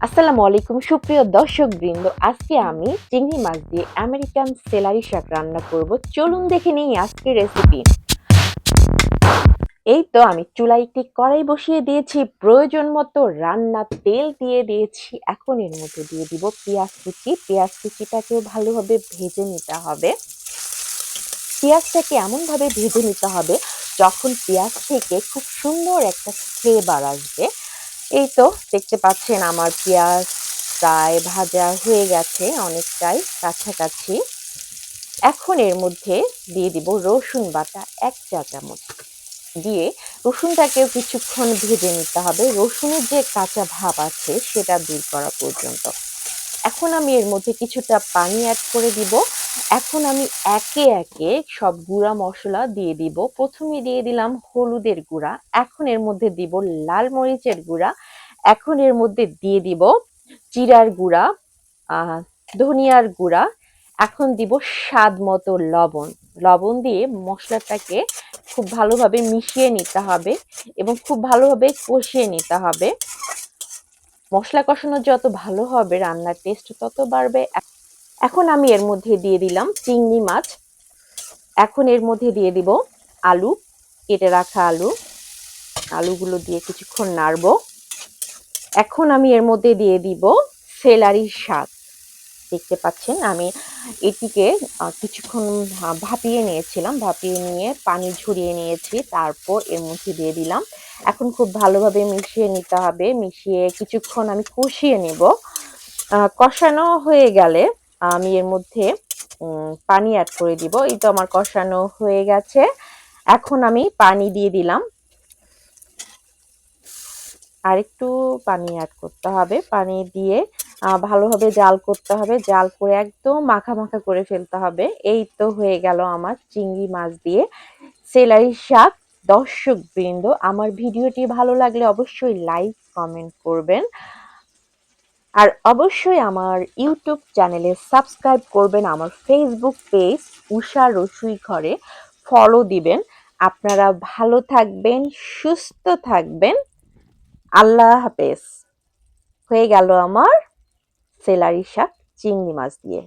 আসসালামু আলাইকুম সুপ্রিয় দর্শকবৃন্দ, আজকে আমি চিংড়ি মাছ দিয়ে আমেরিকান সেলারি শাক রান্না করব। চলুন দেখে নিই আজকের রেসিপি। এই তো আমি চুলায় একটি কড়াই বসিয়ে দিয়েছি, প্রয়োজন মতো রান্নার তেল দিয়ে দিয়েছি। এখন এর মধ্যে দিয়ে দিব পেঁয়াজ কুচি। পেঁয়াজ কুচিটাকেও ভালোভাবে ভেজে নিতে হবে। পেঁয়াজটাকে এমনভাবে ভেজে নিতে হবে যখন পেঁয়াজ থেকে খুব সুন্দর একটা ফ্লেভার আসবে। এই তো দেখতে পাচ্ছেন আমার পেঁয়াজ প্রায় ভাজা হয়ে গেছে, অনেকটাই কাছাকাছি। এখন এর মধ্যে দিয়ে দিব রসুন বাটা 1 চা চামচ। দিয়ে রসুনটাকেও কিছুক্ষণ ভেজে নিতে হবে, রসুনের যে কাঁচা ভাব আছে সেটা দূর করা পর্যন্ত। এখন আমি এর মধ্যে কিছুটা পানি অ্যাড করে দিব। এখন আমি একে একে সব গুঁড়া মশলা দিয়ে দিব। প্রথমে দিয়ে দিলাম হলুদের গুঁড়া, এখন এর মধ্যে দিব লাল মরিচের গুঁড়া, এখন এর মধ্যে দিয়ে দিব জিরার গুঁড়া, ধনিয়ার গুঁড়া, এখন দিব স্বাদ মতো লবণ। লবণ দিয়ে মশলাটাকে খুব ভালোভাবে মিশিয়ে নিতে হবে এবং খুব ভালোভাবে কষিয়ে নিতে হবে। মশলা কষানো যত ভালো হবে রান্নার টেস্ট তত বাড়বে। এখন আমি এর মধ্যে দিয়ে দিলাম চিংড়ি মাছ। এখন এর মধ্যে দিয়ে দিব আলু, কেটে রাখা আলু। আলুগুলো দিয়ে কিছুক্ষণ নাড়বো। এখন আমি এর মধ্যে দিয়ে দিব সেলারি শাক। দেখতে পাচ্ছেন আমি এটিকে কিছুক্ষণ ভাপিয়ে নিয়েছিলাম, ভাপিয়ে নিয়ে পানি ঝরিয়ে নিয়েছি, তারপর এর মধ্যে দিয়ে দিলাম। এখন খুব ভালোভাবে মিশিয়ে নিতে হবে, মিশিয়ে কিছুক্ষণ আমি কষিয়ে নেব। কষানো হয়ে গেলে আমি এর মধ্যে পানি অ্যাড করে দিব। এই তো আমার কষানো হয়ে গেছে, এখন আমি পানি দিয়ে দিলাম। আর একটু পানি অ্যাড করতে হবে, পানি দিয়ে ভালোভাবে জাল করতে হবে, জাল করে একদম মাখা মাখা করে ফেলতে হবে। এই তো হয়ে গেল আমার চিংড়ি মাছ দিয়ে সেলারি শাক। দর্শক বৃন্দ, আমার ভিডিওটি ভালো লাগলে অবশ্যই লাইক কমেন্ট করবেন, আর অবশ্যই আমার ইউটিউব চ্যানেলে সাবস্ক্রাইব করবেন, আমার ফেসবুক পেজ উষা রসুই ঘরে ফলো দিবেন। আপনারা ভালো থাকবেন, সুস্থ থাকবেন। আল্লাহ হাফেজ। হয়ে গেল আমার সেলারি শাক চিংড়ি মাছ দিয়ে।